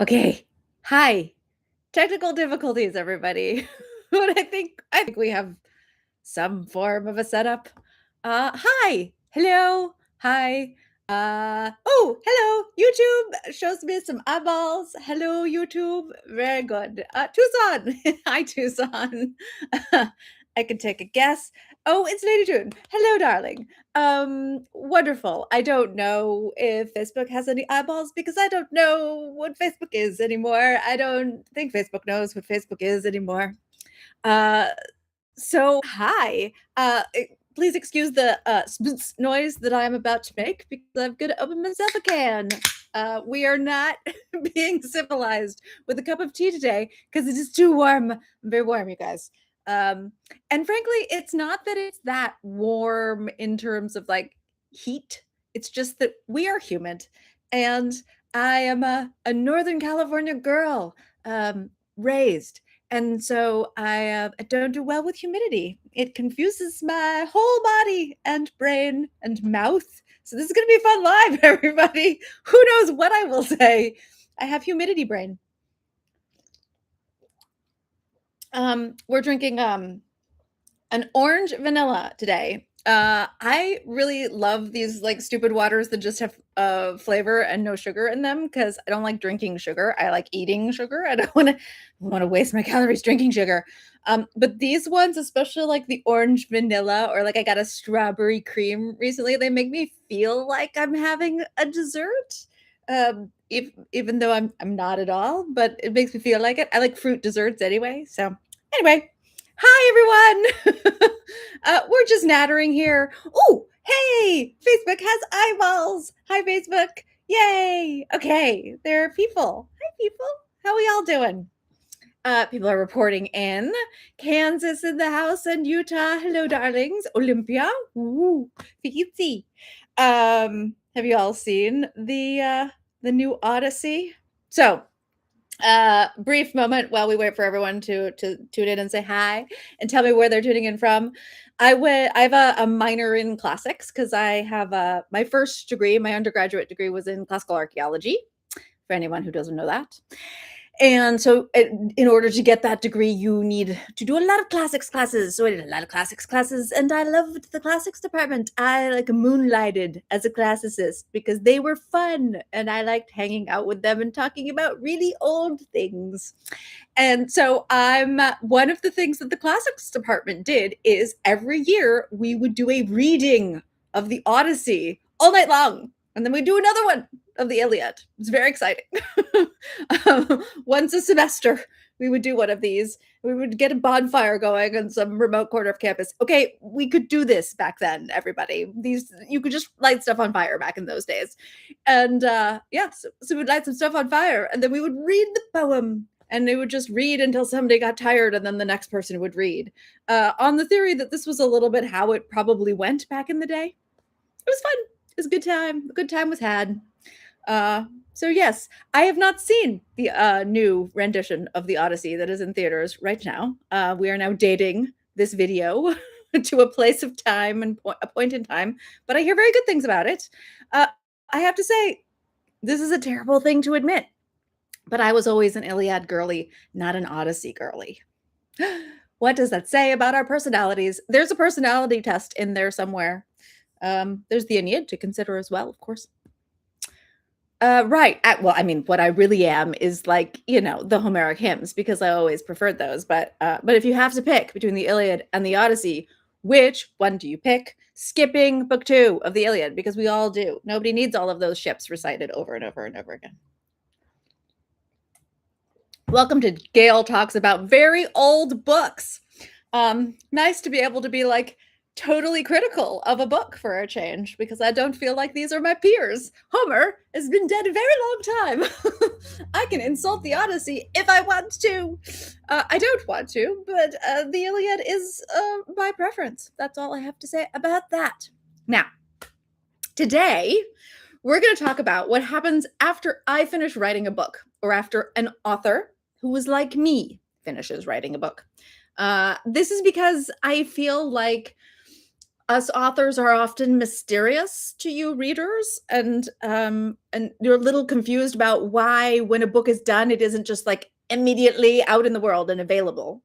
Okay. Hi. Technical difficulties, everybody. But I think we have some form of a setup. Hi. Hello. Hi. Oh, hello. YouTube shows me some eyeballs. Hello, YouTube. Very good. Tucson. Hi, Tucson. I can take a guess. Oh, it's Lady June. Hello, darling. Wonderful. I don't know if Facebook has any eyeballs because I don't know what Facebook is anymore. I don't think Facebook knows what Facebook is anymore. Uh, so hi. Please excuse the noise that I'm about to make because I'm gonna open myself a can. We are not being civilized with a cup of tea today because it is too warm. Very warm, you guys. Um, and frankly, it's not that it's that warm in terms of like heat. It's just that we are humid, and I am a Northern California girl, raised. And so I don't do well with humidity. It confuses my whole body and brain and mouth. So this is going to be a fun live, everybody. Who knows what I will say? I have humidity brain. We're drinking an orange vanilla today. I really love these like stupid waters that just have flavor and no sugar in them because I don't like drinking sugar. I like eating sugar. I don't want to waste my calories drinking sugar. But these ones, especially like the orange vanilla or like I got a strawberry cream recently, they make me feel like I'm having a dessert. If even though I'm not at all, but it makes me feel like it. I like fruit desserts anyway. So anyway, hi, everyone. We're just nattering here. Oh, hey, Facebook has eyeballs. Hi, Facebook. Yay. Okay, there are people. Hi, people. How we all doing? People are reporting in. Kansas in the house and Utah. Hello, darlings. Olympia. Ooh, fancy. Have you all seen the new Odyssey? So brief moment while we wait for everyone to tune in and say hi and tell me where they're tuning in from. I have a minor in classics because I have my first degree, my undergraduate degree was in classical archaeology, for anyone who doesn't know that. And so in order to get that degree, you need to do a lot of classics classes. So I did a lot of classics classes and I loved the classics department. I like moonlighted as a classicist because they were fun and I liked hanging out with them and talking about really old things. And so one of the things that the classics department did is every year we would do a reading of the Odyssey all night long. And then we do another one of the Iliad. It's very exciting. Once a semester, we would do one of these. We would get a bonfire going on some remote corner of campus. Okay, we could do this back then, everybody. You could just light stuff on fire back in those days. And yeah, so we'd light some stuff on fire, and then we would read the poem. And they would just read until somebody got tired, and then the next person would read. On the theory that this was a little bit how it probably went back in the day. It was fun. It was a good time. A good time was had. So yes, I have not seen the new rendition of the Odyssey that is in theaters right now. We are now dating this video to a place of time and a point in time, but I hear very good things about it. I have to say, this is a terrible thing to admit, but I was always an Iliad girly, not an Odyssey girly. What does that say about our personalities? There's a personality test in there somewhere. There's the Aeneid to consider as well, of course. Right. Well, I mean, what I really am is like, the Homeric hymns because I always preferred those. But if you have to pick between the Iliad and the Odyssey, which one do you pick? Skipping book 2 of the Iliad because we all do. Nobody needs all of those ships recited over and over and over again. Welcome to Gail Talks About Very Old Books. Nice to be able to be like, totally critical of a book for a change because I don't feel like these are my peers. Homer has been dead a very long time. I can insult the Odyssey if I want to. I don't want to, but the Iliad is my preference. That's all I have to say about that. Now, today, we're going to talk about what happens after I finish writing a book or after an author who was like me finishes writing a book. This is because I feel like us authors are often mysterious to you readers, and you're a little confused about why, when a book is done, it isn't just like immediately out in the world and available.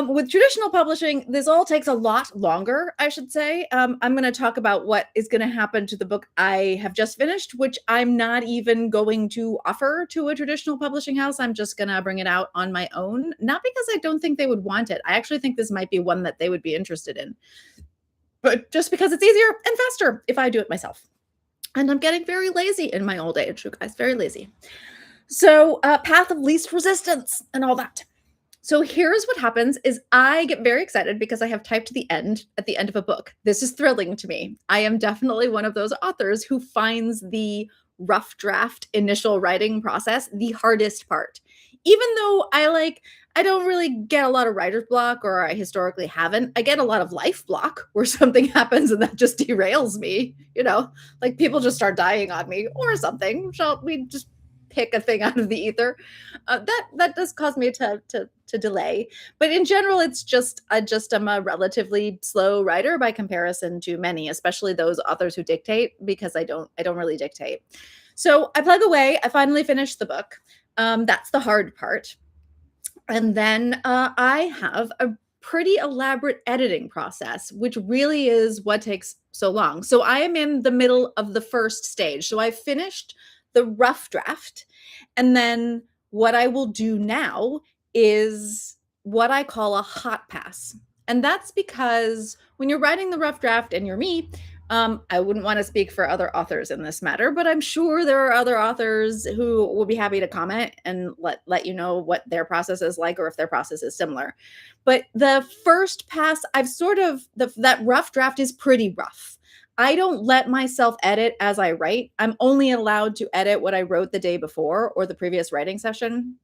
With traditional publishing, this all takes a lot longer, I should say. I'm going to talk about what is going to happen to the book I have just finished, which I'm not even going to offer to a traditional publishing house. I'm just going to bring it out on my own, not because I don't think they would want it. I actually think this might be one that they would be interested in, but just because it's easier and faster if I do it myself. And I'm getting very lazy in my old age, you guys, very lazy. So, path of least resistance and all that. So here's what happens is I get very excited because I have typed the end at the end of a book. This is thrilling to me. I am definitely one of those authors who finds the rough draft initial writing process the hardest part. Even though I don't really get a lot of writer's block, or I historically haven't. I get a lot of life block where something happens and that just derails me, like people just start dying on me or something. Shall we just pick a thing out of the ether? That does cause me to delay, but in general, it's just I'm a relatively slow writer by comparison to many, especially those authors who dictate, because I don't really dictate. So I plug away. I finally finished the book. That's the hard part, and then I have a pretty elaborate editing process, which really is what takes so long. So I am in the middle of the first stage. So I finished the rough draft, and then what I will do now is what I call a hot pass. And that's because when you're writing the rough draft and you're me, I wouldn't want to speak for other authors in this matter, but I'm sure there are other authors who will be happy to comment and let you know what their process is like, or if their process is similar. But the first pass, that rough draft is pretty rough. I don't let myself edit as I write. I'm only allowed to edit what I wrote the day before or the previous writing session.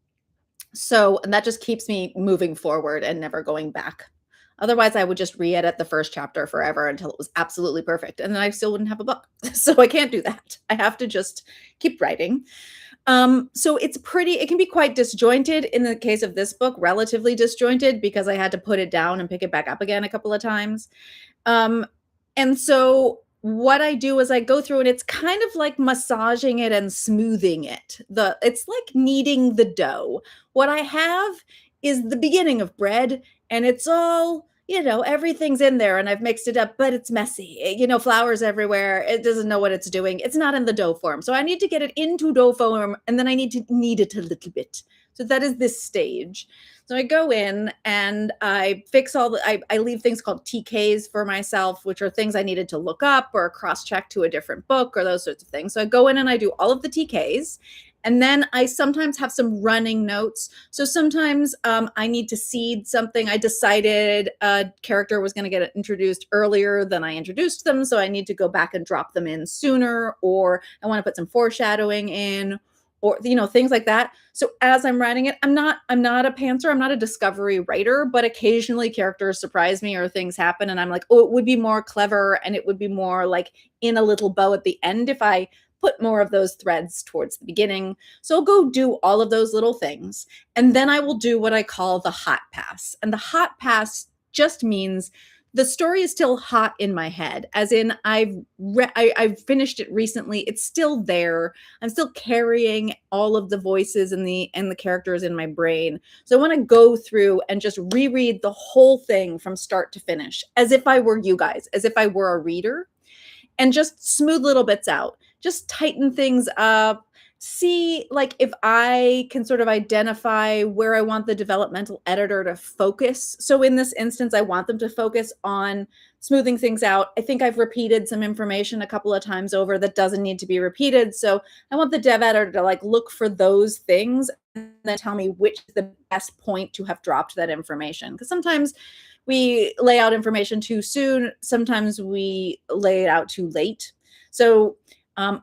And that just keeps me moving forward and never going back. Otherwise, I would just re-edit the first chapter forever until it was absolutely perfect, and then I still wouldn't have a book. So I can't do that. I have to just keep writing. So it can be quite disjointed. In the case of this book, relatively disjointed, because I had to put it down and pick it back up again a couple of times. And so what I do is I go through, and it's kind of like massaging it and smoothing it. It's like kneading the dough. What I have is the beginning of bread, and it's all, everything's in there, and I've mixed it up, but it's messy. Flour's everywhere. It doesn't know what it's doing. It's not in the dough form. So I need to get it into dough form, and then I need to knead it a little bit. So that is this stage. So I go in and I fix I leave things called TKs for myself, which are things I needed to look up or cross-check to a different book or those sorts of things. So I go in and I do all of the TKs. And then I sometimes have some running notes. So sometimes I need to seed something. I decided a character was going to get introduced earlier than I introduced them. So I need to go back and drop them in sooner, or I want to put some foreshadowing in, or things like that. So as I'm writing it, I'm not a pantser, I'm not a discovery writer, but occasionally characters surprise me or things happen and I'm like, oh, it would be more clever and it would be more like in a little bow at the end if I put more of those threads towards the beginning. So I'll go do all of those little things, and then I will do what I call the hot pass. And the hot pass just means the story is still hot in my head, as in I've finished it recently. It's still there. I'm still carrying all of the voices and the characters in my brain. So I want to go through and just reread the whole thing from start to finish, as if I were you guys, as if I were a reader, and just smooth little bits out, just tighten things up. See, like, if I can sort of identify where I want the developmental editor to focus. So in this instance, I want them to focus on smoothing things out. I think I've repeated some information a couple of times over that doesn't need to be repeated. So I want the dev editor to look for those things and then tell me which is the best point to have dropped that information. Because sometimes we lay out information too soon. Sometimes we lay it out too late. So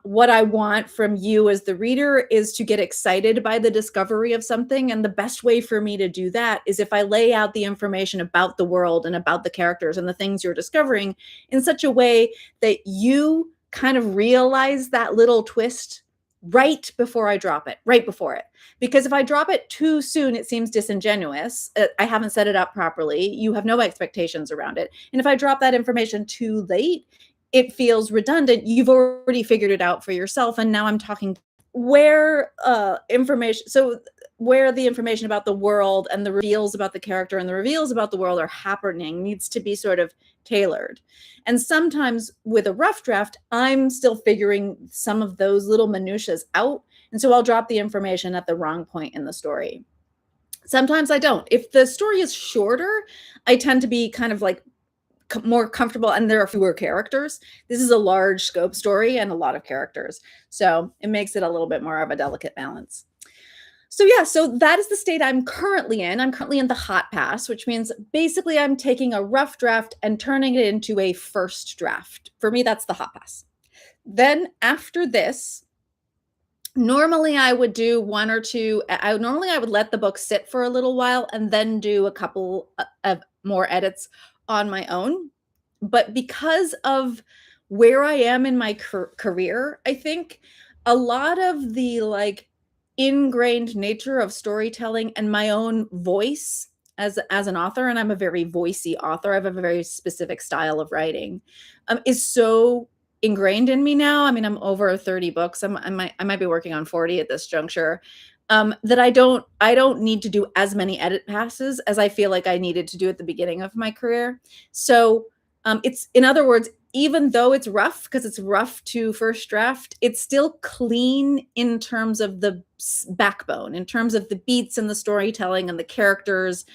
what I want from you as the reader is to get excited by the discovery of something. And the best way for me to do that is if I lay out the information about the world and about the characters and the things you're discovering in such a way that you kind of realize that little twist right before I drop it, right before it. Because if I drop it too soon, it seems disingenuous. I haven't set it up properly. You have no expectations around it. And if I drop that information too late, it feels redundant. You've already figured it out for yourself. And now I'm talking where information, so where the information about the world and the reveals about the character and the reveals about the world are happening needs to be sort of tailored. And sometimes with a rough draft, I'm still figuring some of those little minutiae out. And so I'll drop the information at the wrong point in the story. Sometimes I don't. If the story is shorter, I tend to be kind of like more comfortable and there are fewer characters. This is a large scope story and a lot of characters. So it makes it a little bit more of a delicate balance. So yeah, so that is the state I'm currently in. I'm currently in the hot pass, which means basically I'm taking a rough draft and turning it into a first draft. For me, that's the hot pass. Then after this, normally I would do one or two. Normally I would let the book sit for a little while and then do a couple of more edits on my own. But because of where I am in my career, I think a lot of the like ingrained nature of storytelling and my own voice as an author, and I'm a very voicey author. I have a very specific style of writing, is so ingrained in me now. I mean, I'm over 30 books. I might be working on 40 at this juncture. That I don't need to do as many edit passes as I feel like I needed to do at the beginning of my career. So it's, in other words, even though it's rough, because it's rough to first draft, it's still clean in terms of the backbone, in terms of the beats and the storytelling and the characters.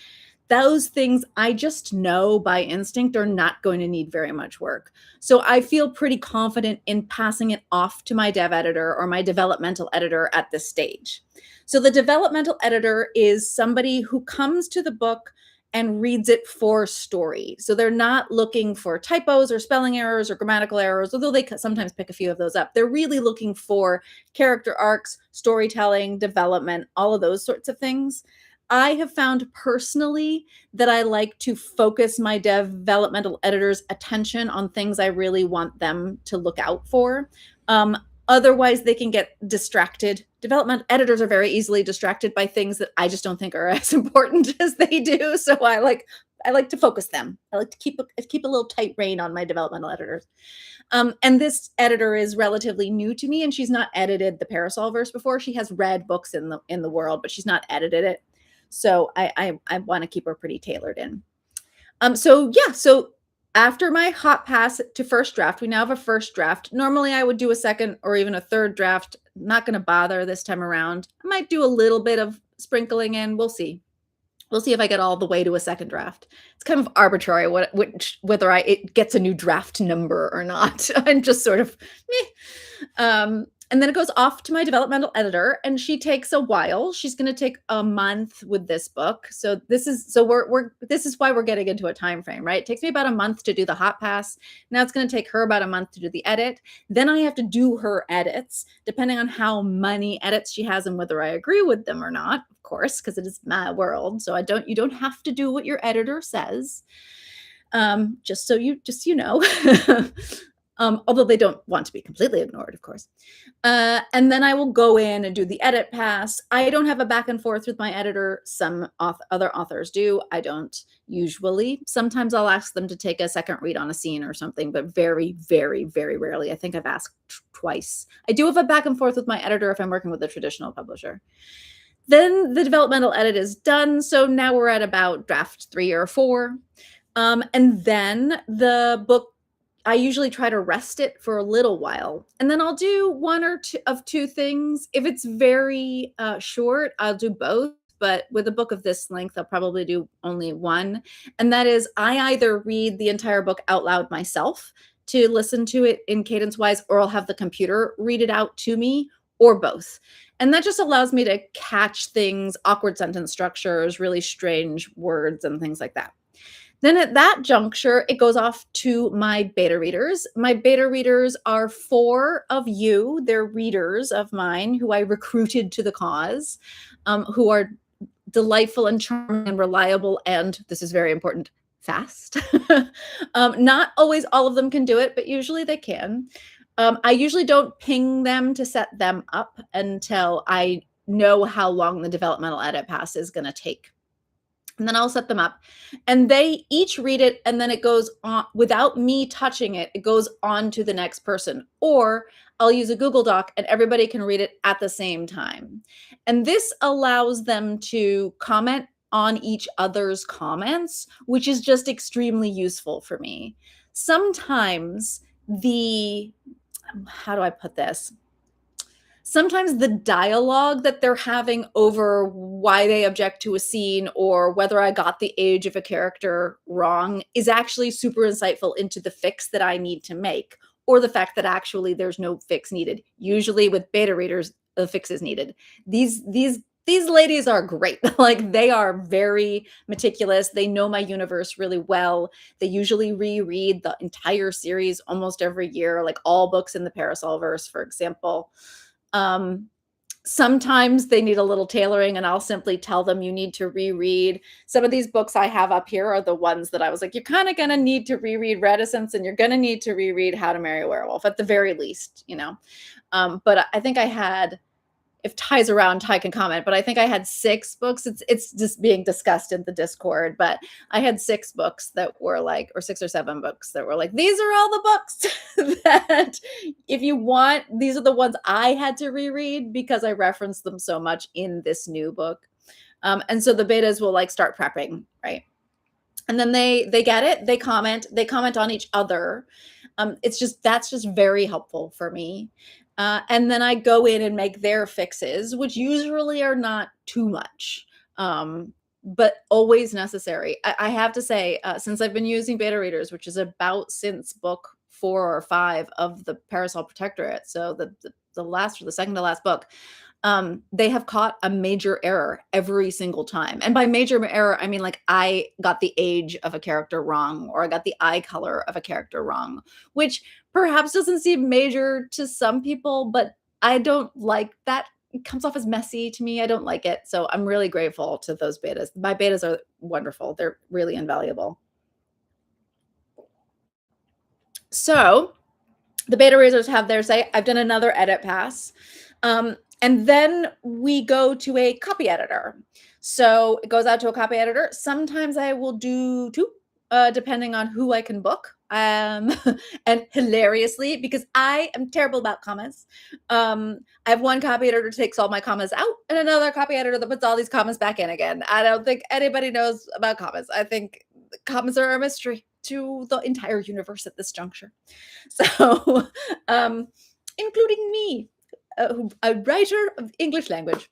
Those things I just know by instinct are not going to need very much work. So I feel pretty confident in passing it off to my dev editor or my developmental editor at this stage. So the developmental editor is somebody who comes to the book and reads it for story. So they're not looking for typos or spelling errors or grammatical errors, although they sometimes pick a few of those up. They're really looking for character arcs, storytelling, development, all of those sorts of things. I have found personally that I like to focus my developmental editor's attention on things I really want them to look out for. Otherwise, they can get distracted. Development editors are very easily distracted by things that I just don't think are as important as they do. So I like to focus them. I like to keep a little tight rein on my developmental editors. And this editor is relatively new to me, and she's not edited the Parasolverse before. She has read books in the world, but she's not edited it. So I want to keep her pretty tailored in. So after my hot pass to first draft, we now have a first draft. Normally I would do a second or even a third draft. Not going to bother this time around. I might do a little bit of sprinkling in. We'll see. We'll see if I get all the way to a second draft. It's kind of arbitrary whether it gets a new draft number or not. I'm just sort of meh. And then it goes off to my developmental editor, and she takes a while. She's going to take a month with this book. So this is why we're getting into a time frame, right? It takes me about a month to do the hot pass. Now it's going to take her about a month to do the edit. Then I have to do her edits, depending on how many edits she has and whether I agree with them or not, of course, because it is my world. So you don't have to do what your editor says. Just so you know. Although they don't want to be completely ignored, of course. And then I will go in and do the edit pass. I don't have a back and forth with my editor. Some other authors do. I don't usually. Sometimes I'll ask them to take a second read on a scene or something, but very, very, very rarely. I think I've asked twice. I do have a back and forth with my editor if I'm working with a traditional publisher. Then the developmental edit is done. So now we're at about draft 3 or 4. And then the book, I usually try to rest it for a little while, and then I'll do one or two things. If it's very short, I'll do both. But with a book of this length, I'll probably do only one. And that is, I either read the entire book out loud myself to listen to it in cadence wise, or I'll have the computer read it out to me, or both. And that just allows me to catch things, awkward sentence structures, really strange words and things like that. Then at that juncture, it goes off to my beta readers. My beta readers are 4 of you. They're readers of mine who I recruited to the cause, who are delightful and charming and reliable, and this is very important, fast. Not always all of them can do it, but usually they can. I usually don't ping them to set them up until I know how long the developmental edit pass is going to take. And then I'll set them up and they each read it and then it goes on without me touching it. It goes on to the next person, or I'll use a Google Doc and everybody can read it at the same time. And this allows them to comment on each other's comments, which is just extremely useful for me. Sometimes how do I put this? Sometimes the dialogue that they're having over why they object to a scene or whether I got the age of a character wrong is actually super insightful into the fix that I need to make, or the fact that actually there's no fix needed. Usually with beta readers, the fix is needed. These ladies are great. Like, they are very meticulous. They know my universe really well. They usually reread the entire series almost every year, like all books in the Parasolverse, for example. Sometimes they need a little tailoring and I'll simply tell them you need to reread. Some of these books I have up here are the ones that I was like, you're kind of going to need to reread Reticence and you're going to need to reread How to Marry a Werewolf at the very least, you know. But I think I had, if Ty's around, Ty can comment, but I think I had 6 books. It's just being discussed in the Discord, but I had 6 books that were like, or 6 or 7 books that were like, these are all the books that if you want, these are the ones I had to reread because I referenced them so much in this new book. And so the betas will like start prepping, right? And then they get it, they comment on each other. That's just very helpful for me. And then I go in and make their fixes, which usually are not too much, but always necessary. I have to say, since I've been using beta readers, which is about since book 4 or 5 of the Parasol Protectorate, so the last or the second to last book, they have caught a major error every single time. And by major error, I mean like I got the age of a character wrong, or I got the eye color of a character wrong, which perhaps doesn't seem major to some people, but I don't like that. It comes off as messy to me. I don't like it. So I'm really grateful to those betas. My betas are wonderful. They're really invaluable. So the beta readers have their say. I've done another edit pass. And then we go to a copy editor. So it goes out to a copy editor. Sometimes I will do 2, depending on who I can book. And hilariously, because I am terrible about commas, I have one copy editor that takes all my commas out and another copy editor that puts all these commas back in again. I don't think anybody knows about commas. I think commas are a mystery to the entire universe at this juncture. So, including me, a writer of English language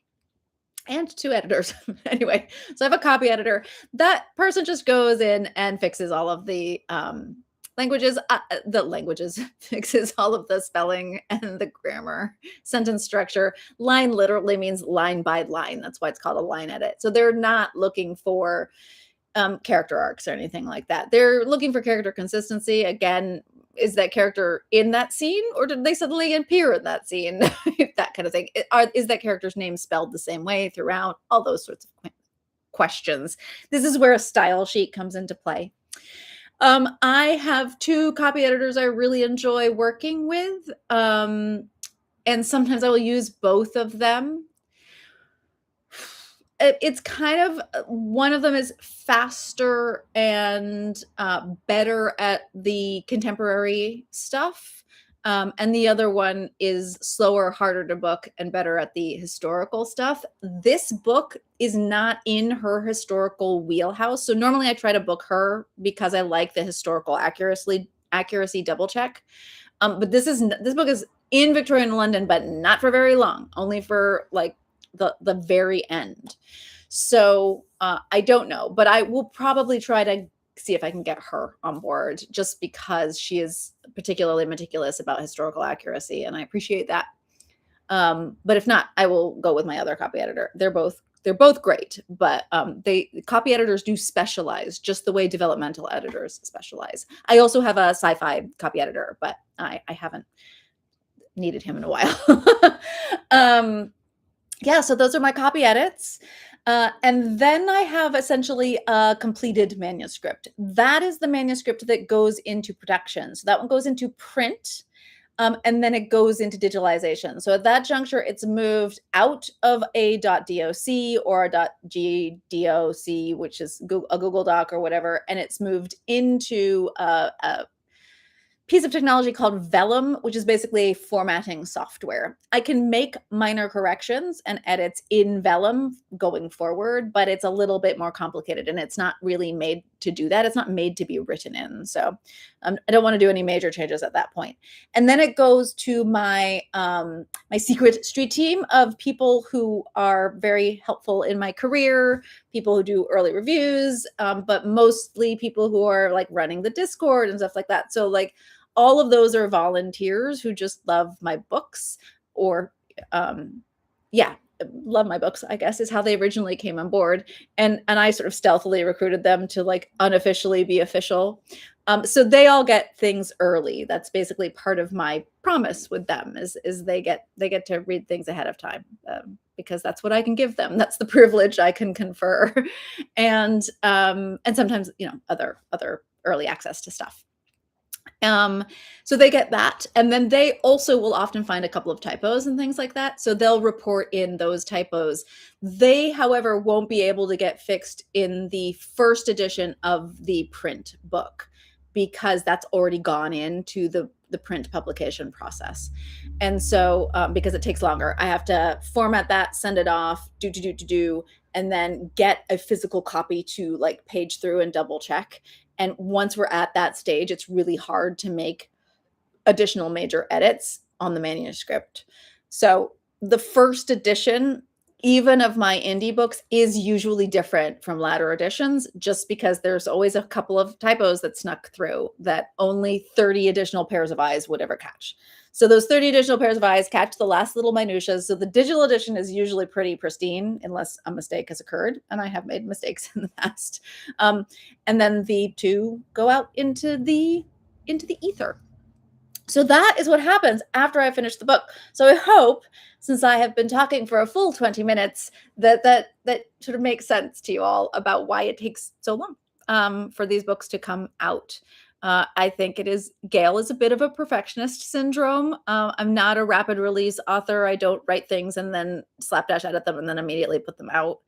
and 2 editors. Anyway, so I have a copy editor. That person just goes in and fixes all of the languages, fixes all of the spelling and the grammar, sentence structure. Line literally means line by line. That's why it's called a line edit. So they're not looking for character arcs or anything like that. They're looking for character consistency. Again, is that character in that scene, or did they suddenly appear in that scene? That kind of thing. Is that character's name spelled the same way throughout? All those sorts of questions. This is where a style sheet comes into play. I have 2 copy editors I really enjoy working with, and sometimes I will use both of them. It's kind of, one of them is faster and better at the contemporary stuff, and the other one is slower, harder to book, and better at the historical stuff. This book is not in her historical wheelhouse, so normally I try to book her because I like the historical accuracy double check. But this book is in Victorian London, but not for very long, only for like the very end. So I don't know, but I will probably try to see if I can get her on board, just because she is particularly meticulous about historical accuracy, and I appreciate that. But if not, I will go with my other copy editor. They're both great, but copy editors do specialize just the way developmental editors specialize. I also have a sci-fi copy editor, but I haven't needed him in a while. Yeah, so those are my copy edits. And then I have essentially a completed manuscript. That is the manuscript that goes into production. So that one goes into print. and then it goes into digitalization. So at that juncture, it's moved out of a .doc or a .gdoc, which is a Google Doc or whatever, and it's moved into a piece of technology called Vellum, which is basically formatting software. I can make minor corrections and edits in Vellum going forward, but it's a little bit more complicated and it's not really made to do that. It's not made to be written in. So I don't want to do any major changes at that point. And then it goes to my my secret street team of people who are very helpful in my career, people who do early reviews, but mostly people who are like running the Discord and stuff like that. So like all of those are volunteers who just love my books or yeah, love my books, I guess is how they originally came on board. And I sort of stealthily recruited them to like unofficially be official. So they all get things early. That's basically part of my promise with them is they get to read things ahead of time because that's what I can give them. That's the privilege I can confer. And sometimes, you know, other early access to stuff. So they get that. And then they also will often find a couple of typos and things like that. So they'll report in those typos. They, however, won't be able to get fixed in the first edition of the print book because that's already gone into the print publication process. And so because it takes longer, I have to format that, send it off, do, and then get a physical copy to like page through and double check. And once we're at that stage, it's really hard to make additional major edits on the manuscript. So the first edition, even of my indie books, is usually different from latter editions, just because there's always a couple of typos that snuck through that only 30 additional pairs of eyes would ever catch. So those 30 additional pairs of eyes catch the last little minutiae. So the digital edition is usually pretty pristine unless a mistake has occurred. And I have made mistakes in the past. And then the two go out into the ether. So that is what happens after I finish the book. So I hope, since I have been talking for a full 20 minutes, that sort of makes sense to you all about why it takes so long for these books to come out. I think Gail is a bit of a perfectionist syndrome. I'm not a rapid release author. I don't write things and then slapdash edit them and then immediately put them out.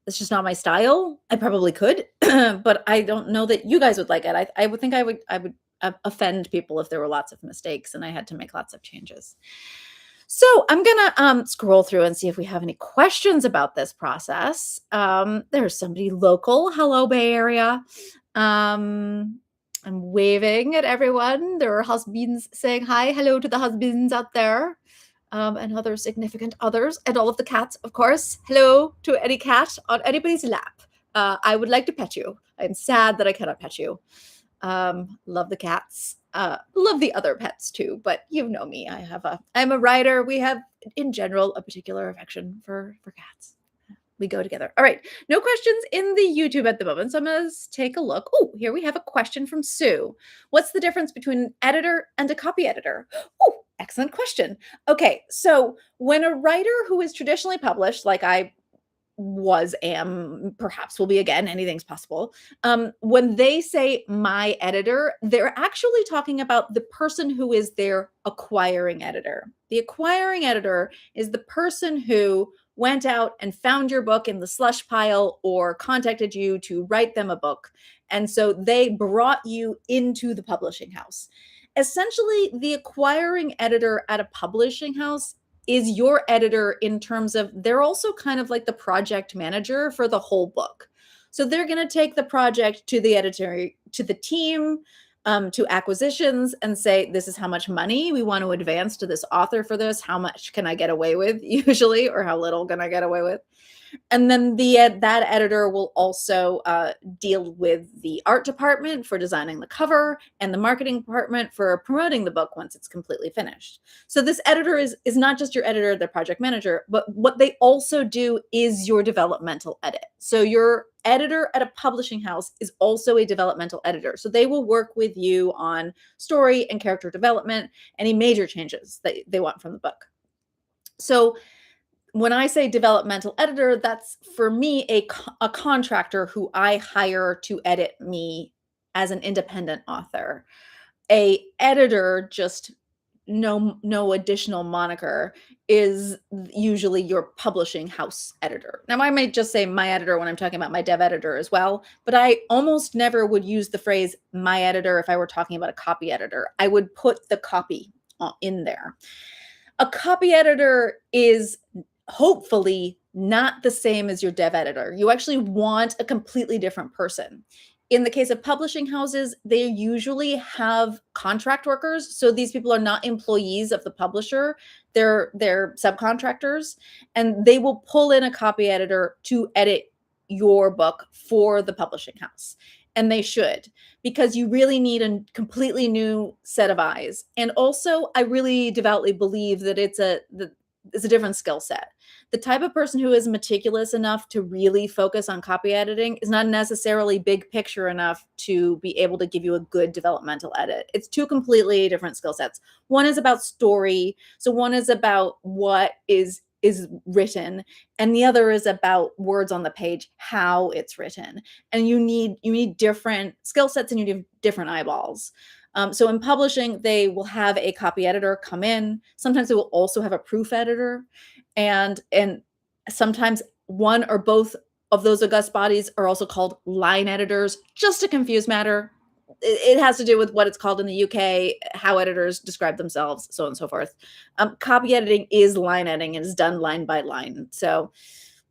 It's just not my style. I probably could, but I don't know that you guys would like it. I would think I would offend people if there were lots of mistakes and I had to make lots of changes. So I'm gonna scroll through and see if we have any questions about this process. There's somebody local. Hello, Bay Area. I'm waving at everyone. There are husbands saying hi. Hello to the husbands out there. And other significant others, and all of the cats, of course. Hello to any cat on anybody's lap. I would like to pet you. I'm sad that I cannot pet you. Love the cats. Love the other pets too, but you know me. I'm a writer. We have, in general, a particular affection for cats. We go together. All right. No questions in the YouTube at the moment. So I'm going to take a look. Oh, here we have a question from Sue. What's the difference between an editor and a copy editor? Oh, excellent question. Okay. So when a writer who is traditionally published, like I am, perhaps will be again, anything's possible. When they say my editor, they're actually talking about the person who is their acquiring editor. The acquiring editor is the person who went out and found your book in the slush pile or contacted you to write them a book. And so they brought you into the publishing house. Essentially, the acquiring editor at a publishing house is your editor in terms of they're also kind of like the project manager for the whole book. So they're going to take the project to the editor, to the team, to acquisitions and say, this is how much money we want to advance to this author for this. How much can I get away with usually, or how little can I get away with? And then that editor will also deal with the art department for designing the cover and the marketing department for promoting the book once it's completely finished. So this editor is not just your editor, the project manager, but what they also do is your developmental edit. So your editor at a publishing house is also a developmental editor. So they will work with you on story and character development, any major changes that they want from the book. So when I say developmental editor, that's for me a contractor who I hire to edit me as an independent author. A editor, just no additional moniker, is usually your publishing house editor. Now, I might just say my editor when I'm talking about my dev editor as well, but I almost never would use the phrase my editor if I were talking about a copy editor. I would put the copy in there. A copy editor is hopefully not the same as your dev editor. You actually want a completely different person. In the case of publishing houses, they usually have contract workers. So these people are not employees of the publisher. They're subcontractors, and they will pull in a copy editor to edit your book for the publishing house. And they should, because you really need a completely new set of eyes. And also, I really devoutly believe that it's a different skill set. The type of person who is meticulous enough to really focus on copy editing is not necessarily big picture enough to be able to give you a good developmental edit. It's two completely different skill sets. One is about story, so one is about what is written, and the other is about words on the page, how it's written. And you need different skill sets, and you need different eyeballs. So in publishing, they will have a copy editor come in. Sometimes they will also have a proof editor, and sometimes one or both of those august bodies are also called line editors, just to confuse matter. It has to do with what it's called in the UK, how editors describe themselves, so on and so forth. Copy editing is line editing and is done line by line. So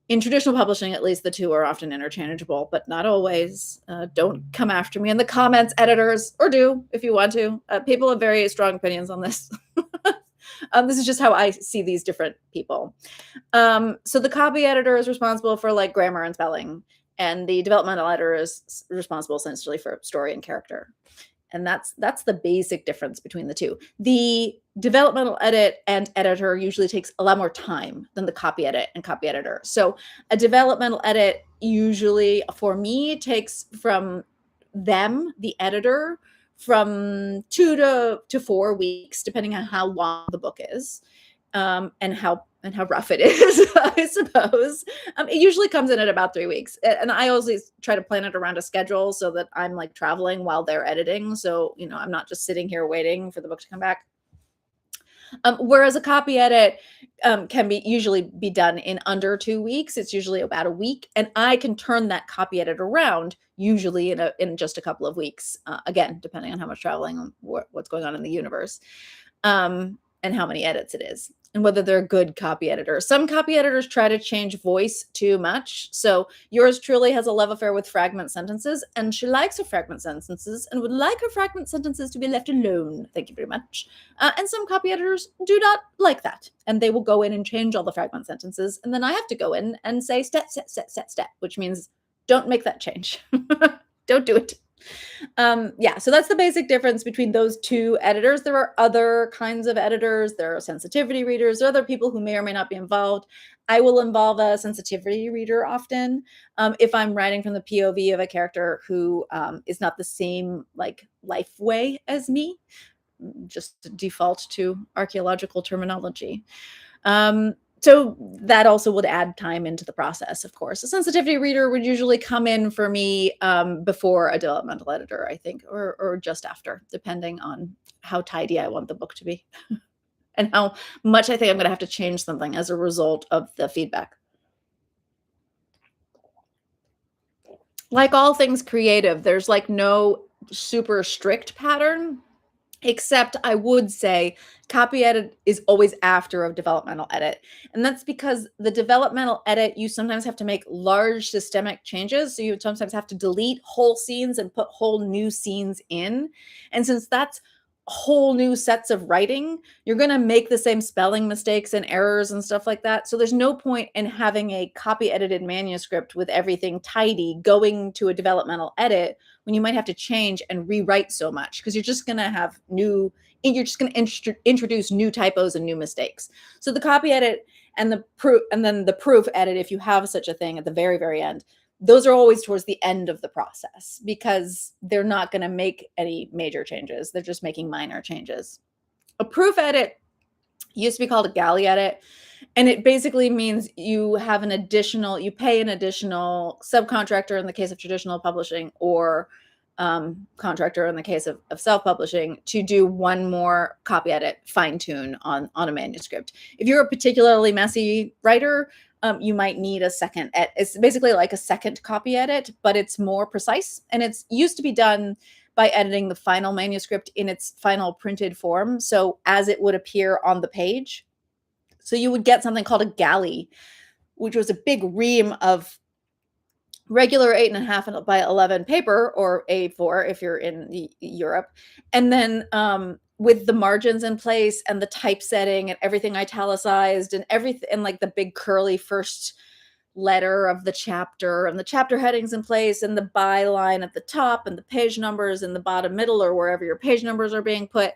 in traditional publishing, at least, the two are often interchangeable, but not always. Don't come after me in the comments, editors, or do if you want to. People have very strong opinions on this. This is just how I see these different people. So the copy editor is responsible for like grammar and spelling, and the developmental editor is responsible essentially for story and character. And that's the basic difference between the two. The developmental edit and editor usually takes a lot more time than the copy edit and copy editor. So a developmental edit usually, for me, takes from them, the editor, from 2 to 4 weeks, depending on how long the book is, and how rough it is, I suppose. It usually comes in at about 3 weeks. And I always try to plan it around a schedule so that I'm like traveling while they're editing. So, I'm not just sitting here waiting for the book to come back. Whereas a copy edit can usually be done in under 2 weeks. It's usually about a week, and I can turn that copy edit around usually in just a couple of weeks. Again, depending on how much traveling and what's going on in the universe, and how many edits it is, and whether they're a good copy editor. Some copy editors try to change voice too much. So yours truly has a love affair with fragment sentences, and she likes her fragment sentences and would like her fragment sentences to be left alone. Thank you very much. And some copy editors do not like that, and they will go in and change all the fragment sentences, and then I have to go in and say step, which means don't make that change. Don't do it. So that's the basic difference between those two editors. There are other kinds of editors. There are sensitivity readers. There are other people who may or may not be involved. I will involve a sensitivity reader often if I'm writing from the POV of a character who is not the same life way as me, just default to archaeological terminology. So that also would add time into the process, of course. A sensitivity reader would usually come in for me before a developmental editor, I think, or just after, depending on how tidy I want the book to be and how much I think I'm going to have to change something as a result of the feedback. Like all things creative, there's like no super strict pattern. Except I would say copy edit is always after a developmental edit. And that's because the developmental edit, you sometimes have to make large systemic changes. So you sometimes have to delete whole scenes and put whole new scenes in. And since that's whole new sets of writing, you're going to make the same spelling mistakes and errors and stuff like that. So there's no point in having a copy edited manuscript with everything tidy going to a developmental edit when you might have to change and rewrite so much, because you're just going to have you're just going to introduce new typos and new mistakes. So the copy edit and the proof, and then the proof edit, if you have such a thing, at the very, very end, those are always towards the end of the process, because they're not going to make any major changes. They're just making minor changes. A proof edit used to be called a galley edit. And it basically means you pay an additional subcontractor in the case of traditional publishing, or contractor in the case of self-publishing to do one more copy edit, fine tune on a manuscript. If you're a particularly messy writer, you might need a second. It's basically like a second copy edit, but it's more precise. And it's used to be done by editing the final manuscript in its final printed form. So as it would appear on the page. So you would get something called a galley, which was a big ream of regular 8.5 by 11 paper, or A4 if you're in Europe. And then with the margins in place and the typesetting and everything italicized and everything, and like the big curly first letter of the chapter and the chapter headings in place and the byline at the top and the page numbers in the bottom middle or wherever your page numbers are being put.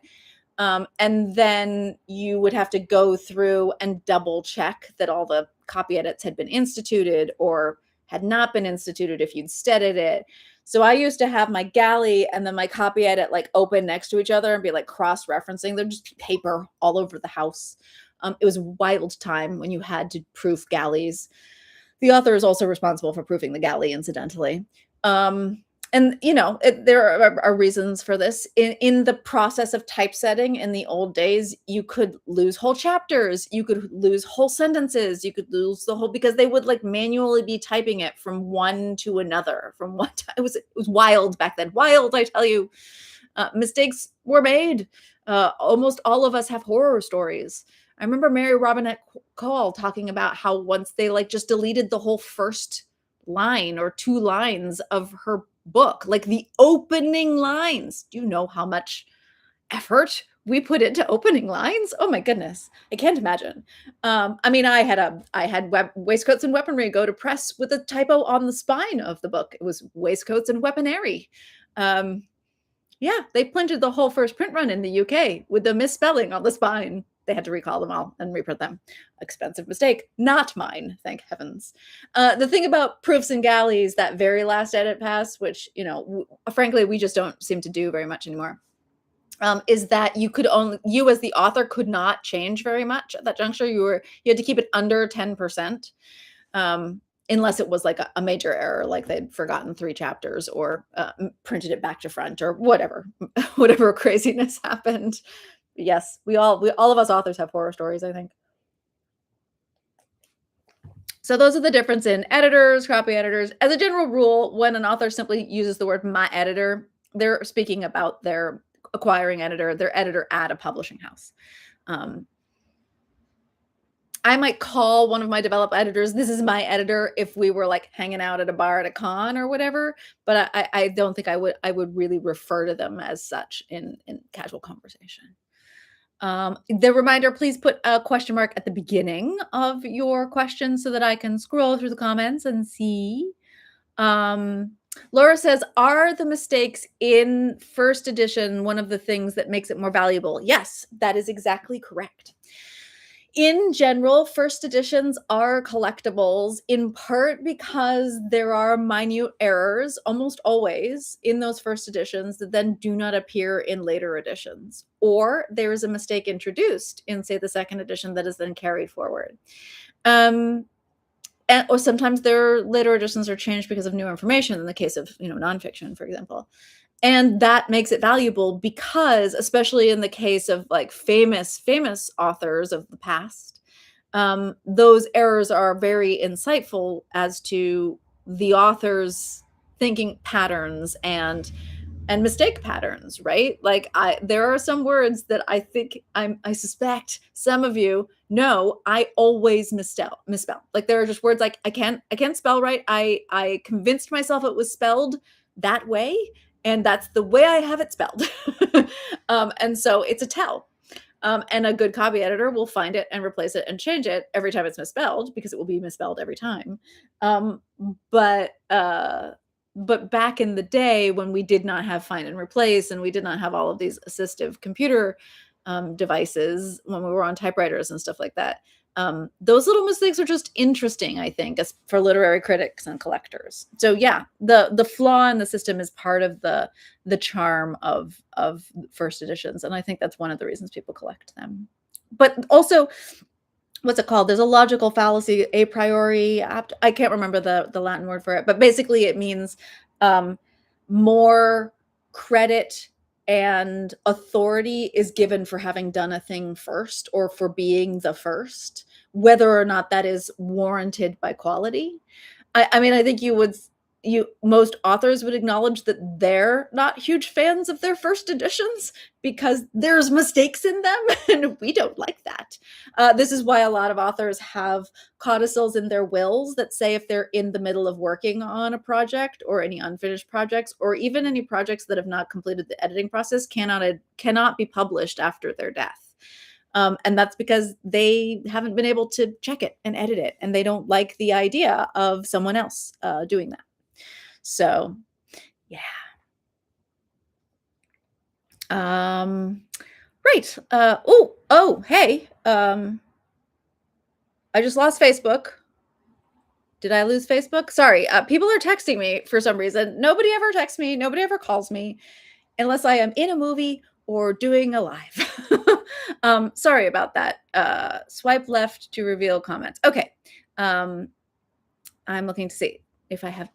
And then you would have to go through and double check that all the copy edits had been instituted or had not been instituted if you'd steadied it. So I used to have my galley and then my copy edit like open next to each other and be like cross-referencing. There'd just be paper all over the house. It was a wild time when you had to proof galleys. The author is also responsible for proofing the galley, incidentally. And there are reasons for this. In the process of typesetting in the old days, you could lose whole chapters, you could lose whole sentences, you could lose the whole, because they would like manually be typing it from one to another. From one time, it was wild back then. Wild, I tell you. Mistakes were made. Almost all of us have horror stories. I remember Mary Robinette Kowal talking about how once they like just deleted the whole first line or two lines of her book, like the opening lines. Do you know how much effort we put into opening lines? Oh my goodness, I can't imagine. I mean, I had waistcoats and weaponry go to press with a typo on the spine of the book. It was waistcoats and weaponry. Yeah, they printed the whole first print run in the UK with the misspelling on the spine. They had to recall them all and reprint them. Expensive mistake. Not mine, thank heavens. The thing about proofs and galleys, that very last edit pass, which, frankly, we just don't seem to do very much anymore, is that you as the author could not change very much at that juncture. You had to keep it under 10%. Unless it was like a major error, like they'd forgotten 3 chapters or printed it back to front or whatever craziness happened. Yes, all of us authors have horror stories, I think. So those are the difference in editors, copy editors. As a general rule, when an author simply uses the word "my editor," they're speaking about their acquiring editor, their editor at a publishing house. I might call one of my develop editors, "This is my editor," if we were like hanging out at a bar at a con or whatever, but I don't think I would really refer to them as such in casual conversation. The reminder, please put a question mark at the beginning of your question so that I can scroll through the comments and see. Laura says, are the mistakes in first edition one of the things that makes it more valuable? Yes, that is exactly correct. In general, first editions are collectibles, in part because there are minute errors, almost always, in those first editions that then do not appear in later editions. Or there is a mistake introduced in, say, the second edition that is then carried forward. Or sometimes their later editions are changed because of new information, in the case of nonfiction, for example. And that makes it valuable because, especially in the case of like famous authors of the past, those errors are very insightful as to the author's thinking patterns and mistake patterns, right? Like there are some words that I think I suspect some of you know I always misspell. Like there are just words like I can't spell right. I convinced myself it was spelled that way, and that's the way I have it spelled. And so it's a tell. And a good copy editor will find it and replace it and change it every time it's misspelled, because it will be misspelled every time. But back in the day when we did not have find and replace, and we did not have all of these assistive computer devices, when we were on typewriters and stuff like that, those little mistakes are just interesting, I think, as for literary critics and collectors. So yeah, the flaw in the system is part of the charm of first editions, and I think that's one of the reasons people collect them. But also, what's it called? There's a logical fallacy, a priori apt. I can't remember the Latin word for it, but basically it means more credit and authority is given for having done a thing first or for being the first, whether or not that is warranted by quality. I mean, I think most authors would acknowledge that they're not huge fans of their first editions because there's mistakes in them, and we don't like that. This is why a lot of authors have codicils in their wills that say if they're in the middle of working on a project or any unfinished projects, or even any projects that have not completed the editing process, cannot be published after their death. And that's because they haven't been able to check it and edit it, and they don't like the idea of someone else doing that. So, yeah. Right. Hey. I just lost Facebook. Did I lose Facebook? Sorry. People are texting me for some reason. Nobody ever texts me. Nobody ever calls me unless I am in a movie or doing a live. Sorry about that. Swipe left to reveal comments. Okay. I'm looking to see if I have.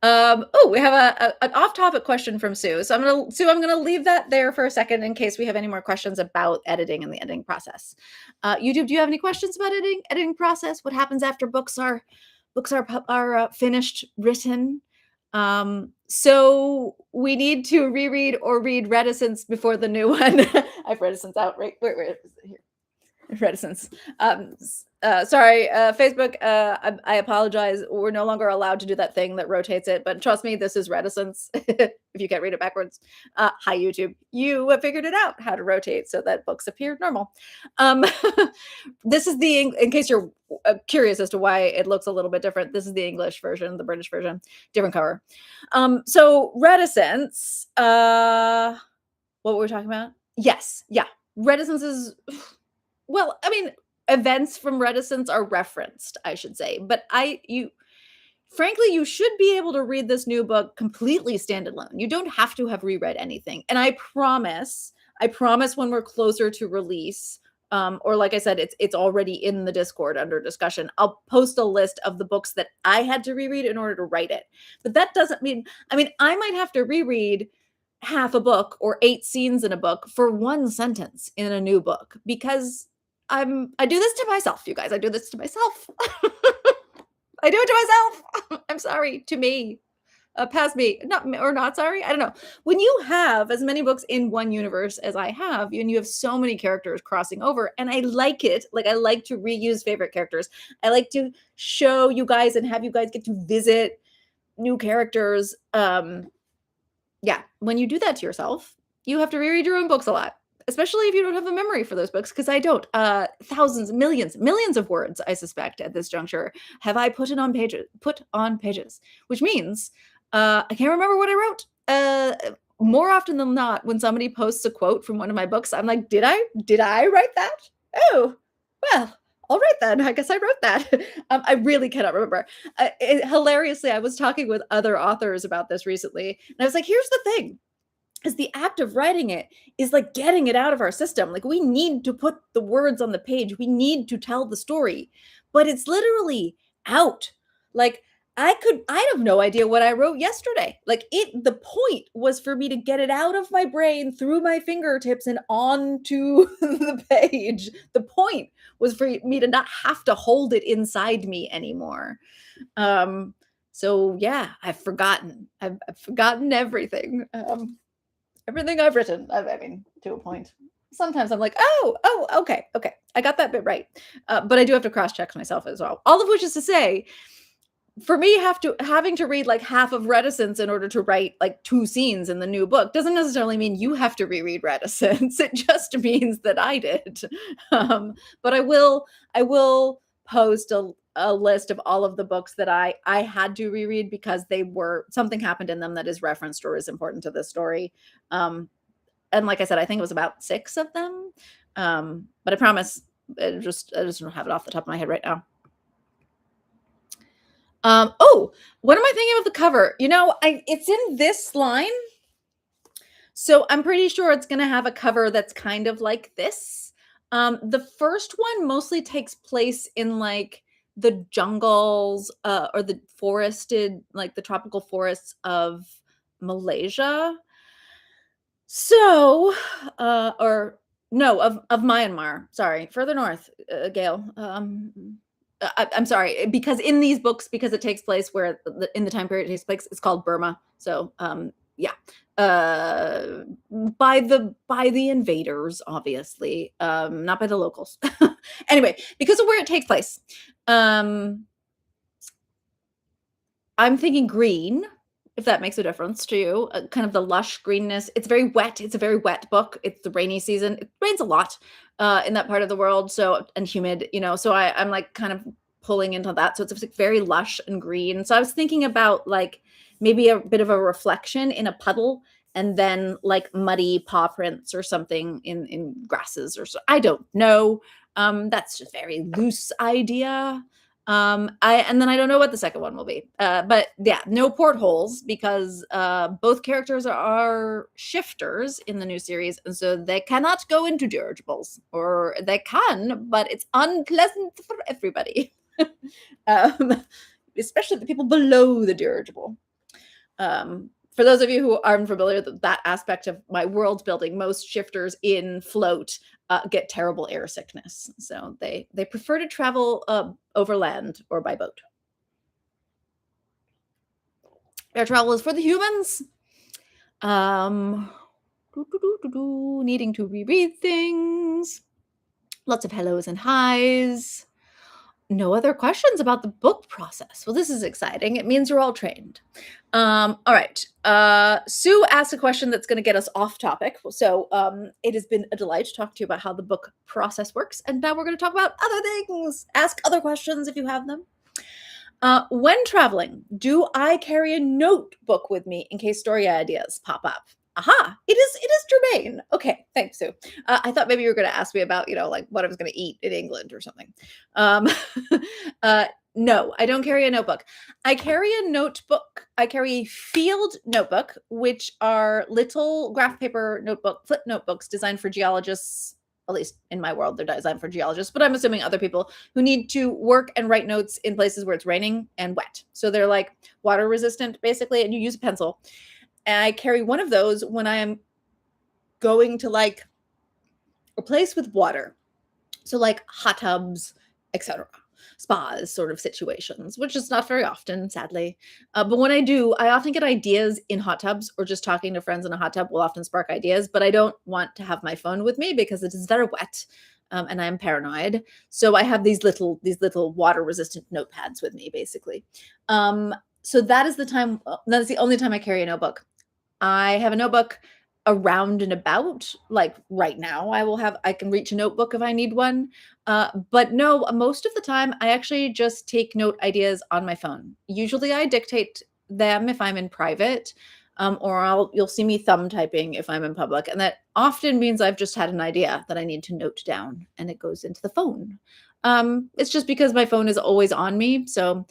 We have an off-topic question from Sue. So I'm gonna leave that there for a second in case we have any more questions about editing and the editing process. YouTube, do you have any questions about editing process? What happens after books are finished, written? So we need to reread or read Reticence before the new one. I've Reticence out. Right, where is it here? Reticence. Sorry, Facebook. I apologize. We're no longer allowed to do that thing that rotates it. But trust me, this is Reticence. If you can't read it backwards. Hi, YouTube. You have figured it out how to rotate so that books appear normal. This is in case you're curious as to why it looks a little bit different. This is the English version, the British version, different cover. So Reticence. What were we talking about? Yes, yeah. Reticence is. Well, I mean, events from Reticence are referenced, I should say. But frankly, you should be able to read this new book completely standalone. You don't have to have reread anything. And I promise when we're closer to release, or like I said, it's already in the Discord under discussion, I'll post a list of the books that I had to reread in order to write it. But that doesn't mean, I might have to reread half a book or 8 scenes in a book for one sentence in a new book because I do this to myself, you guys. I do this to myself. I do it to myself. I'm sorry, to me. Past me. Not sorry. I don't know. When you have as many books in one universe as I have, and you have so many characters crossing over, and I like it. Like, I like to reuse favorite characters. I like to show you guys and have you guys get to visit new characters. Yeah, when you do that to yourself, you have to reread your own books a lot. Especially if you don't have a memory for those books, because I don't. Thousands, millions of words, I suspect, at this juncture, have I put on pages, which means I can't remember what I wrote. More often than not, when somebody posts a quote from one of my books, I'm like, did I write that? Oh, well, all right then. I guess I wrote that. I really cannot remember. Hilariously, I was talking with other authors about this recently, and I was like, here's the thing. Is the act of writing it is like getting it out of our system. Like, we need to put the words on the page. We need to tell the story, but it's literally out. Like, I have no idea what I wrote yesterday. Like, the point was for me to get it out of my brain through my fingertips and onto the page. The point was for me to not have to hold it inside me anymore. So yeah, I've forgotten everything. Everything I've written, to a point. Sometimes I'm like, okay, I got that bit right. But I do have to cross-check myself as well. All of which is to say, for me, having to read like half of Reticence in order to write like 2 scenes in the new book doesn't necessarily mean you have to reread Reticence. It just means that I did. But I will post a list of all of the books that I had to reread because something happened in them that is referenced or is important to the story. And like I said, I think it was about 6 of them. But I promise, I just don't have it off the top of my head right now. What am I thinking of the cover? It's in this line. So I'm pretty sure it's going to have a cover that's kind of like this. The first one mostly takes place in like the jungles or the forested, like the tropical forests of Malaysia. So, or no, of Myanmar. Sorry, further north, Gail. I'm sorry, because in these books, because it takes place where in the time period it takes place, it's called Burma. So, yeah, uh, by the invaders, obviously, not by the locals. Anyway, because of where it takes place, um, I'm thinking green, if that makes a difference to you, kind of the lush greenness. It's very wet. It's a very wet book. It's the rainy season. It rains a lot in that part of the world, so and humid, so I'm like kind of pulling into that. So it's like very lush and green. So I was thinking about like maybe a bit of a reflection in a puddle and then like muddy paw prints or something in grasses or so. I don't know. That's just very loose idea. And then I don't know what the second one will be. But yeah, no portholes because both characters are shifters in the new series, and so they cannot go into dirigibles, or they can, but it's unpleasant for everybody, um, especially the people below the dirigible. For those of you who aren't familiar with that aspect of my world building, most shifters in float get terrible air sickness, so they prefer to travel over land or by boat. Air travel is for the humans. Needing to reread things. Lots of hellos and highs. No other questions about the book process. Well, this is exciting. It means you're all trained. All right. Sue asked a question that's going to get us off topic. So it has been a delight to talk to you about how the book process works. And now we're going to talk about other things. Ask other questions if you have them. When traveling, do I carry a notebook with me in case story ideas pop up? Aha, it is germane. Okay, thanks, Sue. I thought maybe you were going to ask me about, like what I was going to eat in England or something. No, I don't carry a notebook. I carry a notebook. I carry a field notebook, which are little graph paper flip notebooks designed for geologists. At least in my world, they're designed for geologists, but I'm assuming other people who need to work and write notes in places where it's raining and wet. So they're like water resistant, basically, and you use a pencil. And I carry one of those when I am going to like a place with water. So like hot tubs, etc. Spas sort of situations, which is not very often, sadly. But when I do, I often get ideas in hot tubs, or just talking to friends in a hot tub will often spark ideas, but I don't want to have my phone with me because it is very wet. And I'm paranoid. So I have these little water resistant notepads with me, basically. So that is the only time I carry a notebook. I have a notebook around and about, like right now I can reach a notebook if I need one. But no, most of the time I actually just take note ideas on my phone. Usually I dictate them if I'm in private, or you'll see me thumb typing if I'm in public. And that often means I've just had an idea that I need to note down and it goes into the phone. It's just because my phone is always on me. So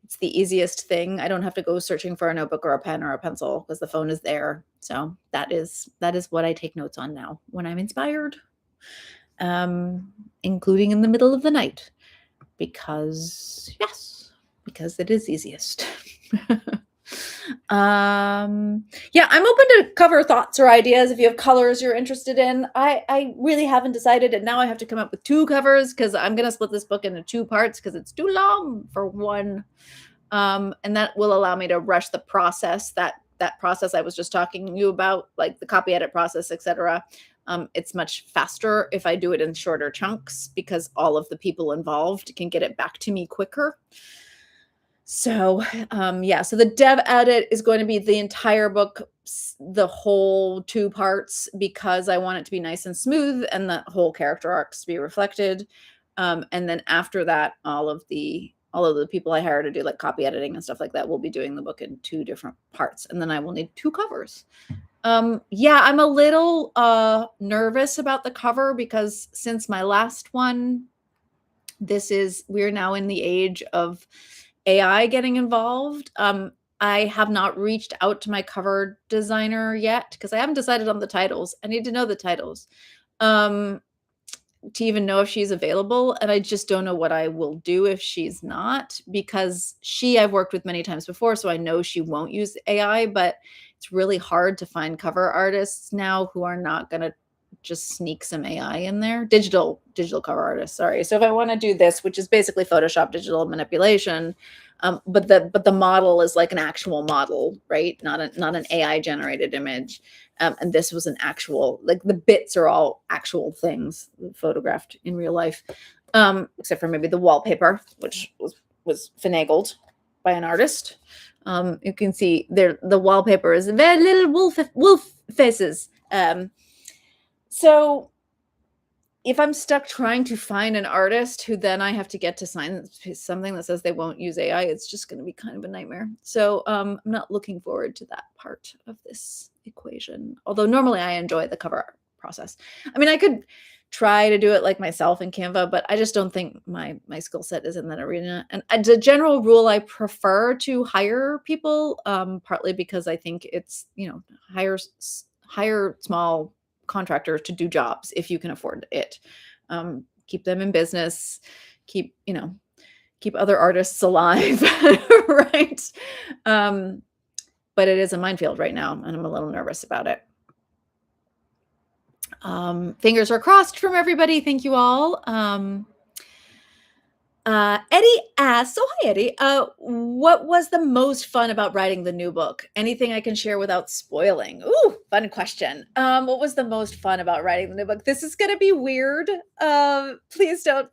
it's the easiest thing. I don't have to go searching for a notebook or a pen or a pencil because the phone is there. So that is what I take notes on now when I'm inspired, including in the middle of the night, because it is easiest. Yeah, I'm open to cover thoughts or ideas if you have colors you're interested in. I really haven't decided, and now I have to come up with 2 covers because I'm going to split this book into 2 parts because it's too long for one. And that will allow me to rush the process, that process I was just talking to you about, like the copy edit process, etc. It's much faster if I do it in shorter chunks because all of the people involved can get it back to me quicker. So, so the dev edit is going to be the entire book, the whole 2 parts, because I want it to be nice and smooth and the whole character arcs to be reflected. And then after that, all of the people I hire to do like copy editing and stuff like that will be doing the book in 2 different parts. And then I will need 2 covers. Yeah, I'm a little nervous about the cover because since my last one, we're now in the age of AI getting involved. I have not reached out to my cover designer yet because I haven't decided on the titles. I need to know the titles to even know if she's available. And I just don't know what I will do if she's not, because I've worked with many times before, so I know she won't use AI, but it's really hard to find cover artists now who are not going to just sneak some AI in there. Digital cover artists, sorry. So if I want to do this, which is basically Photoshop digital manipulation, but the model is like an actual model, right? Not an AI generated image. And this was an actual, like the bits are all actual things photographed in real life, except for maybe the wallpaper, which was finagled by an artist. You can see there the wallpaper is very little wolf faces. So if I'm stuck trying to find an artist who then I have to get to sign something that says they won't use AI, it's just going to be kind of a nightmare. So I'm not looking forward to that part of this equation. Although normally I enjoy the cover art process. I mean, I could try to do it like myself in Canva, but I just don't think my skill set is in that arena. And as a general rule, I prefer to hire people, partly because I think it's, hire small contractors to do jobs if you can afford it. Keep them in business, keep other artists alive, right? But it is a minefield right now, and I'm a little nervous about it. Fingers are crossed from everybody. Thank you all. Eddie asks, so hi Eddie, what was the most fun about writing the new book? Anything I can share without spoiling? Ooh, fun question. What was the most fun about writing the new book? This is going to be weird. Please don't.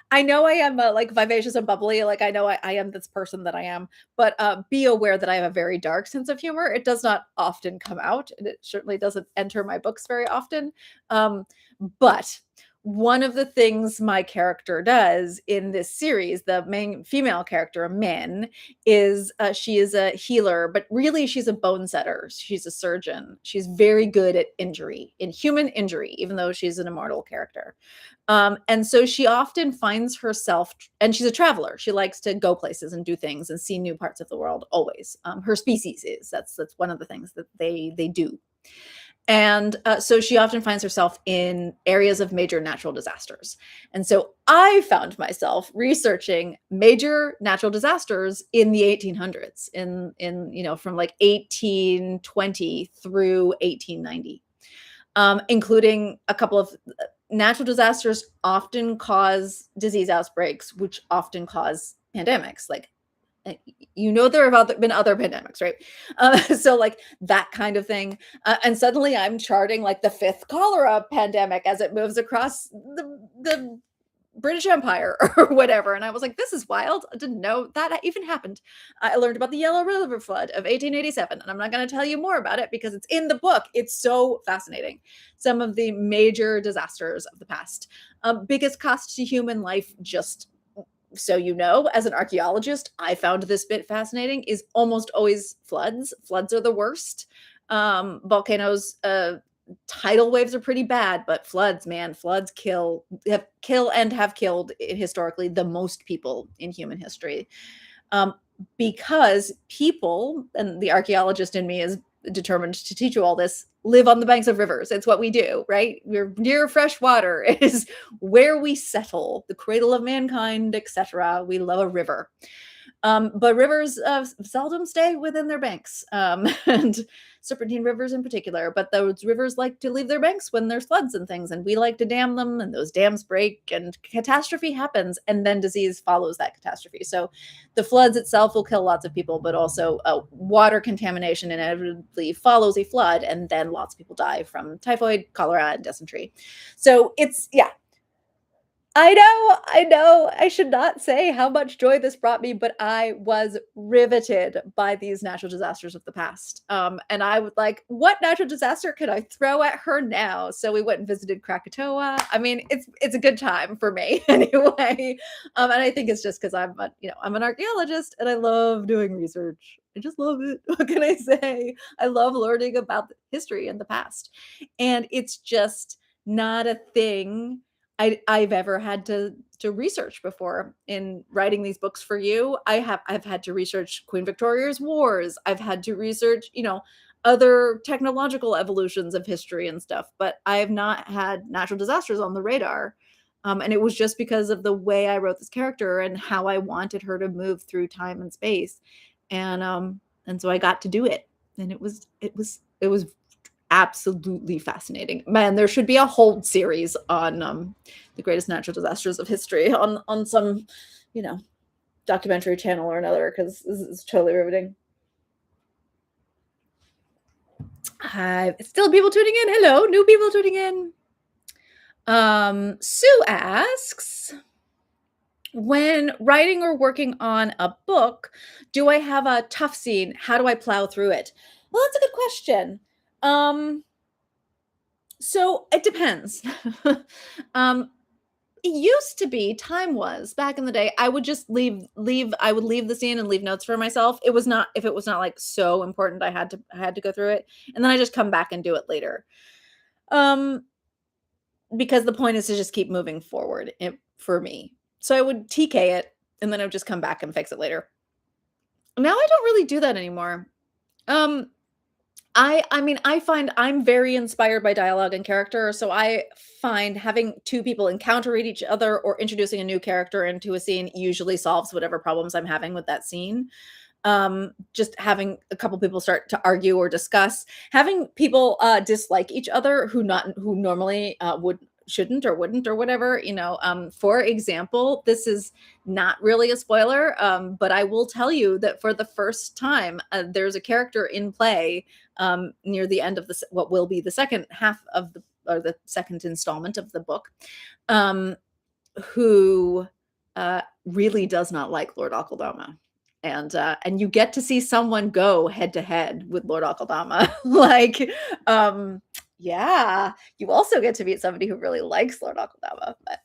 I know I am like vivacious and bubbly. Like I know I am this person that I am, but be aware that I have a very dark sense of humor. It does not often come out, and it certainly doesn't enter my books very often. But one of the things my character does in this series, the main female character, Min, is she is a healer, but really she's a bone setter. She's a surgeon. She's very good at human injury, even though she's an immortal character. And so she often finds herself, and she's a traveler. She likes to go places and do things and see new parts of the world always. Her species that's one of the things that they do. And so she often finds herself in areas of major natural disasters. And so I found myself researching major natural disasters in the 1800s, from like 1820 through 1890, including a couple of natural disasters often cause disease outbreaks, which often cause pandemics. Like, there have been other pandemics, right? So like that kind of thing. And suddenly I'm charting like the 5th cholera pandemic as it moves across the British Empire or whatever. And I was like, this is wild. I didn't know that even happened. I learned about the Yellow River flood of 1887. And I'm not going to tell you more about it because it's in the book. It's so fascinating. Some of the major disasters of the past. Biggest cost to human life, just so as an archaeologist, I found this bit fascinating, is almost always floods. Floods are the worst. Volcanoes, tidal waves are pretty bad, but floods kill and have killed historically the most people in human history. Because people, and the archaeologist in me is determined to teach you all this, live on the banks of rivers. It's what we do, right? We're near fresh water. It is where we settle, the cradle of mankind, etc. We love a river. But rivers seldom stay within their banks, and serpentine rivers in particular. But those rivers like to leave their banks when there's floods and things, and we like to dam them, and those dams break, and catastrophe happens, and then disease follows that catastrophe. So the floods itself will kill lots of people, but also water contamination inevitably follows a flood, and then lots of people die from typhoid, cholera, and dysentery. So it's, yeah. I know. I should not say how much joy this brought me, but I was riveted by these natural disasters of the past. And I was like, what natural disaster could I throw at her now? So we went and visited Krakatoa. I mean, it's a good time for me anyway. And I think it's just because I'm an archaeologist and I love doing research. I just love it. What can I say? I love learning about history and the past. And it's just not a thing I've ever had to research before in writing these books for you. I've had to research Queen Victoria's wars. I've had to research, other technological evolutions of history and stuff, but I have not had natural disasters on the radar. And it was just because of the way I wrote this character and how I wanted her to move through time and space. And And so I got to do it. And it was absolutely fascinating. Man, there should be a whole series on the greatest natural disasters of history on some, you know, documentary channel or another, because this is totally riveting. Still people tuning in. Hello, new people tuning in. Sue asks, when writing or working on a book, do I have a tough scene? How do I plow through it? Well, that's a good question. So it depends. um, it used to be, time was back in the day, I would just I would leave the scene and leave notes for myself. It was not, if it was not like so important, I had to go through it, and then I just come back and do it later. Um, because the point is to just keep moving forward for me. So I would TK it, and then I would just come back and fix it later. Now I don't really do that anymore. Um, I mean, I find I'm very inspired by dialogue and character, so I find having two people encounter each other or introducing a new character into a scene usually solves whatever problems I'm having with that scene. Just having a couple people start to argue or discuss, having people dislike each other who normally would shouldn't or wouldn't or whatever, for example, this is not really a spoiler, but I will tell you that for the first time, there's a character in play near the end of what will be the second half of the second installment of the book, um, who really does not like Lord Akaldama. And you get to see someone go head to head with Lord Akaldama. Like, yeah, you also get to meet somebody who really likes Lord Akaldama. But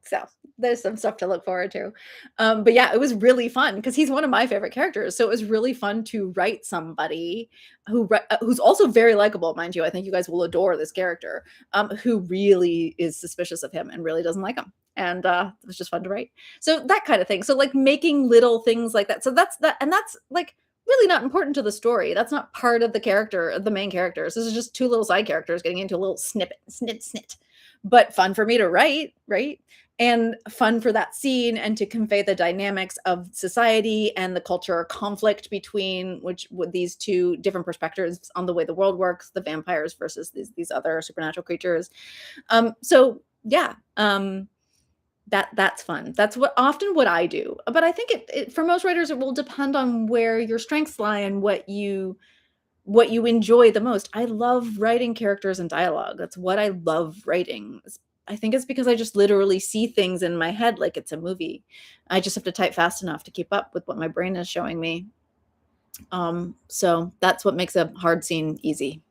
so there's some stuff to look forward to. But yeah, it was really fun because he's one of my favorite characters. So it was really fun to write somebody who's also very likable, mind you. I think you guys will adore this character, who really is suspicious of him and really doesn't like him. And it was just fun to write. So that kind of thing. So like making little things like that. So that's that, and that's like really not important to the story. That's not part of the main characters. This is just two little side characters getting into a little snit, but fun for me to write, right? And fun for that scene and to convey the dynamics of society and the culture conflict between with these two different perspectives on the way the world works, the vampires versus these other supernatural creatures. So yeah, that's fun. That's what I do. But I think it for most writers, it will depend on where your strengths lie and what you enjoy the most. I love writing characters and dialogue. That's what I love writing. I think it's because I just literally see things in my head like it's a movie. I just have to type fast enough to keep up with what my brain is showing me. So that's what makes a hard scene easy.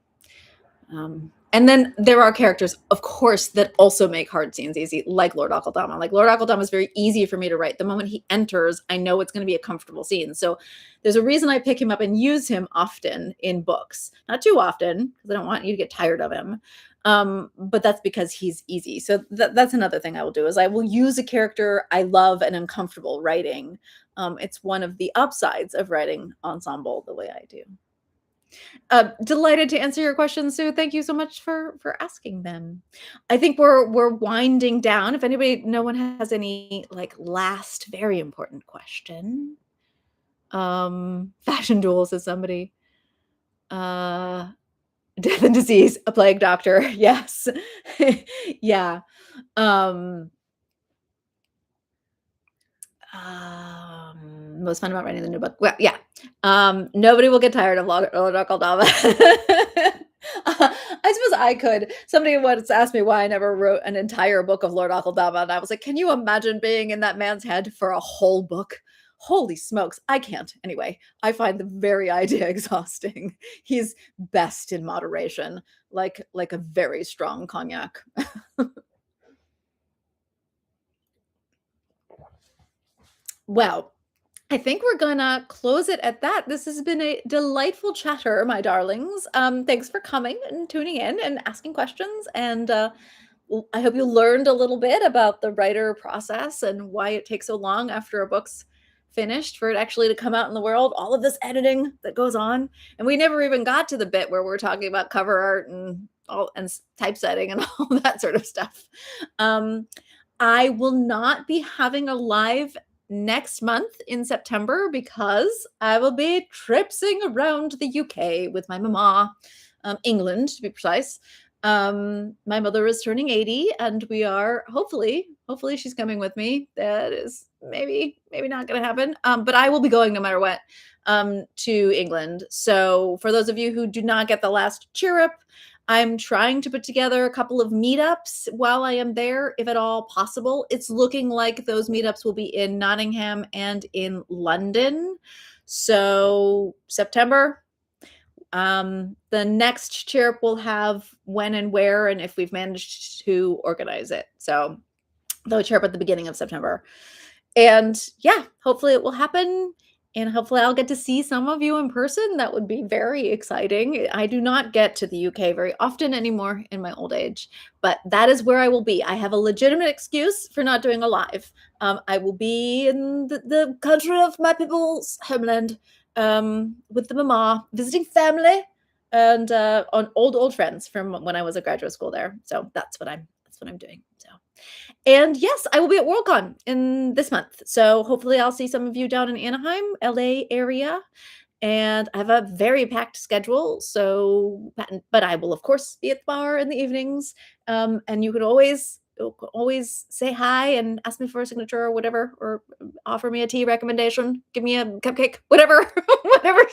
And then there are characters, of course, that also make hard scenes easy, like Lord Akaldama. Like Lord Akaldama is very easy for me to write. The moment he enters, I know it's going to be a comfortable scene. So there's a reason I pick him up and use him often in books. Not too often, because I don't want you to get tired of him. But that's because he's easy. So that's another thing I will do is I will use a character I love and am comfortable writing. It's one of the upsides of writing ensemble the way I do. Delighted to answer your questions, Sue. Thank you so much for asking them. I think we're winding down. If no one has any like last very important question. Fashion duel, says somebody. Death and disease, a plague doctor. Yes. Yeah. Most fun about writing the new book. Well, yeah. Nobody will get tired of Lord Akaldama. I suppose I could. Somebody once asked me why I never wrote an entire book of Lord Akaldama, and I was like, can you imagine being in that man's head for a whole book? Holy smokes, I can't. Anyway, I find the very idea exhausting. He's best in moderation, like a very strong cognac. Well, I think we're gonna close it at that. This has been a delightful chatter, my darlings. Thanks for coming and tuning in and asking questions. And I hope you learned a little bit about the writer process and why it takes so long after a book's finished for it actually to come out in the world. All of this editing that goes on, and we never even got to the bit where we're talking about cover art and typesetting and all that sort of stuff. I will not be having a live next month in September because I will be tripsing around the UK with my mama, England to be precise. My mother is turning 80 and we are hopefully she's coming with me. That is maybe not going to happen. But I will be going no matter what to England. So for those of you who do not get the last cheer up, I'm trying to put together a couple of meetups while I am there, if at all possible. It's looking like those meetups will be in Nottingham and in London. So September, the next cheer up will have when and where and if we've managed to organize it. So they'll cheer up at the beginning of September. And yeah, hopefully it will happen. And hopefully I'll get to see some of you in person. That would be very exciting. I do not get to the UK very often anymore in my old age, but that is where I will be. I have a legitimate excuse for not doing a live. I will be in the country of my people's homeland with the mama, visiting family and on old friends from when I was at graduate school there. So that's what I'm doing. So. And yes, I will be at Worldcon in this month. So hopefully I'll see some of you down in Anaheim, LA area. And I have a very packed schedule. So, but I will of course be at the bar in the evenings. And you can always say hi and ask me for a signature or whatever, or offer me a tea recommendation, give me a cupcake, whatever, whatever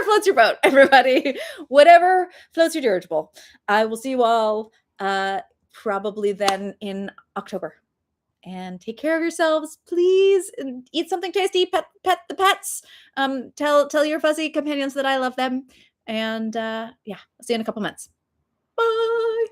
floats your boat, everybody, whatever floats your dirigible. I will see you all probably then in October. And take care of yourselves, please. And eat something tasty. Pet the pets. Tell your fuzzy companions that I love them. And yeah, I'll see you in a couple months. Bye.